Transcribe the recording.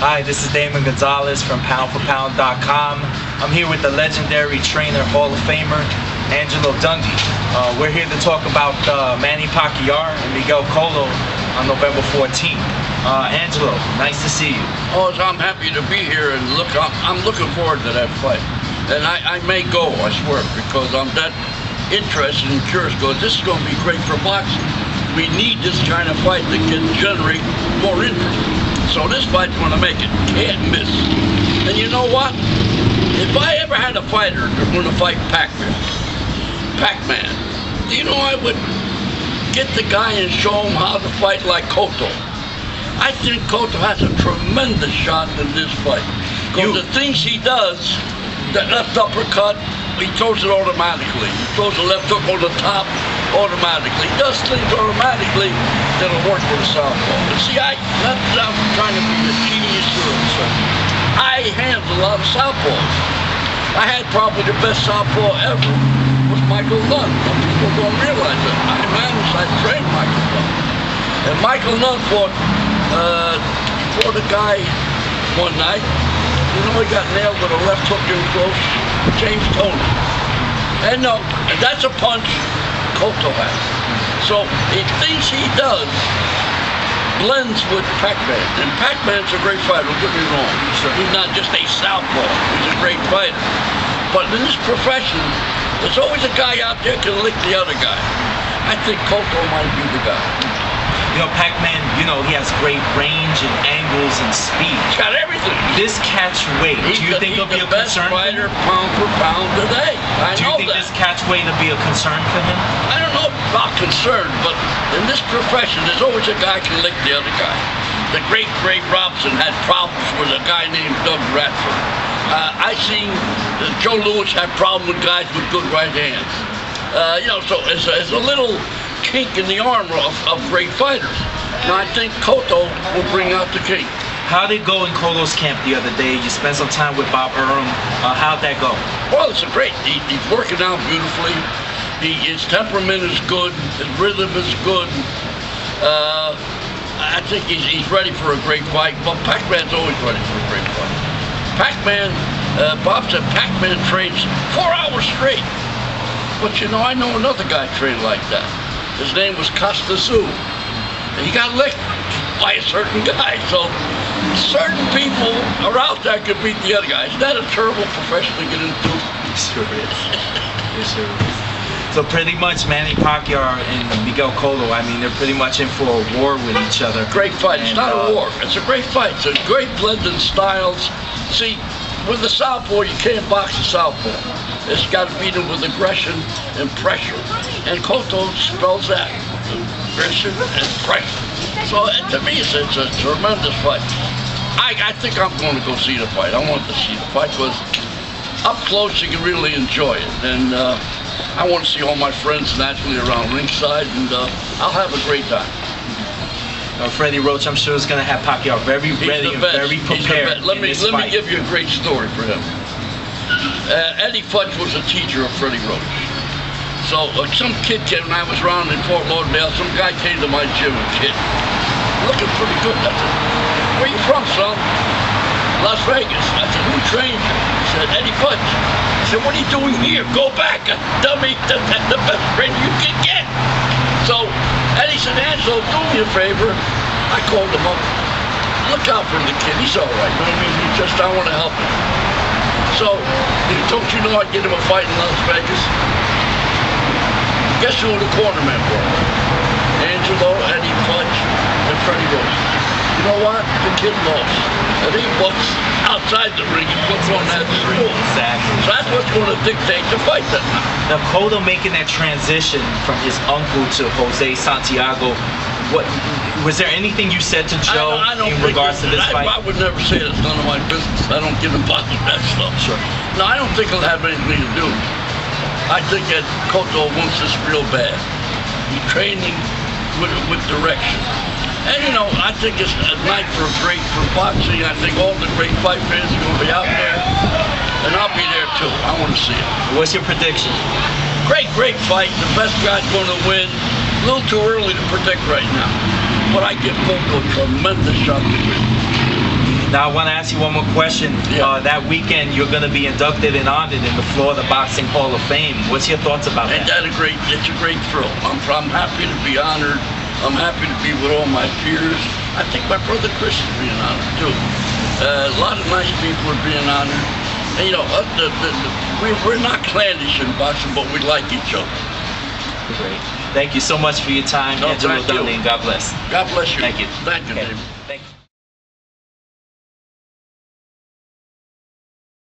Hi, this is Damon Gonzalez from PoundForPound.com. I'm here with the legendary trainer, Hall of Famer, Angelo Dundee. We're here to talk about Manny Pacquiao and Miguel Cotto on November 14th. Angelo, nice to see you. Oh, I'm happy to be here, and look, I'm looking forward to that fight. And I may go, I swear, because I'm that interested and curious. Because this is going to be great for boxing. We need this kind of fight that can generate more interest. So this fight's going to make it. Can't miss. And you know what? If I ever had a fighter that's going to fight Pac-Man, you know, I would get the guy and show him how to fight like Cotto. I think Cotto has a tremendous shot in this fight. Because the things he does, that left uppercut, he throws it automatically. He throws a left hook on the top automatically. He does things automatically that'll work for the southpaw. But see, I'm trying to be a genius or something. I handled a lot of southpaws. I had probably the best southpaw ever was Michael Nunn. Some people don't realize that. I trained Michael Nunn. And Michael Nunn fought a guy one night. You know, he got nailed with a left hook in close, James Tony. And no, and that's a punch Cotto has. So the things he does blends with Pac-Man. And Pac-Man's a great fighter, don't get me wrong. He's not just a southpaw, he's a great fighter. But in this profession, there's always a guy out there who can lick the other guy. I think Cotto might be the guy. You know, Pac-Man, you know, he has great range and angles and speed. He's got everything. This catch weight, do you think it'll be a concern for him? He's the best fighter pound for pound today. Do you think this catch weight will be a concern for him? I don't know about concern, but in this profession, there's always a guy who can lick the other guy. The great Ray Robinson had problems with a guy named Doug Radford. I seen Joe Louis have problems with guys with good right hands. You know, so it's a little kink in the armor of great fighters. Now I think Cotto will bring out the kink. How did it go in Cotto's camp the other day? You spent some time with Bob Arum. How'd that go? Well, it's a great. He's working out beautifully. His temperament is good. His rhythm is good. I think he's ready for a great fight. But Pac-Man's always ready for a great fight. Pac-Man, Bob said Pac-Man trains 4 hours straight. But you know, I know another guy trained like that. His name was Costa. And he got licked by a certain guy. So certain people are out there could beat the other guy. Is that a terrible profession to get into? It sure is. It sure is. So pretty much Manny Pacquiao and Miguel Cotto, I mean, they're pretty much in for a war with each other. Great fight. It's not a war. It's a great fight. It's a great blend in styles. See, with the southpaw, you can't box the southpaw. It's got to beat him with aggression and pressure. And Cotto spells that. Aggression and pressure. So to me, it's a tremendous fight. I think I'm going to go see the fight. I want to see the fight because up close you can really enjoy it. And I want to see all my friends naturally around ringside, and I'll have a great time. Freddie Roach, I'm sure, is going to have Pacquiao very ready and very prepared. Let me give you a great story for him. Eddie Fudge was a teacher of Freddie Roach. So some kid came, when I was around in Fort Lauderdale, some guy came to my gym, a kid, looking pretty good. I said, "Where you from, son?" "Las Vegas." I said, "Who trained you?" He said, "Eddie Fudge." I said, "What are you doing here? Go back, dummy, the best friend you can get." So Eddie said, "Angelo, do me a favor." I called him up. "Look out for the kid, he's all right. I mean, I want to help him." So, don't you know I'd get him a fight in Las Vegas? Guess who the cornermen were? Angelo, Eddie Fudge, and Freddie Roach. You know what? The kid lost. And he bucks outside the ring. He puts on that ring. Exactly. So that's what's going to dictate the fight that night. Now, Cotto making that transition from his uncle to Jose Santiago, was there anything you said to Joe in regards to this fight? I would never say that's none of my business. I don't get involved with that stuff. Sure. No, I don't think it'll have anything to do. I think that Cotto wants this real bad. He's training with direction. And you know, I think it's a night for boxing. I think all the great fight fans are going to be out there. And I'll be there too. I want to see it. What's your prediction? Great fight. The best guy's going to win. A little too early to predict right now. But I give Cotto a tremendous shot to win. Now I want to ask you one more question. Yeah. That weekend you're going to be inducted and honored in the Florida Boxing Hall of Fame. What's your thoughts about Ain't that? that it's a great thrill. I'm happy to be honored. I'm happy to be with all my peers. I think my brother Chris is being honored too. A lot of nice people are being honored. And you know, we're not clannish in boxing, but we like each other. Great. Thank you so much for your time, No, Angelo thank you. Dundee, and God bless. God bless you. Thank you. Thank you, Okay. David.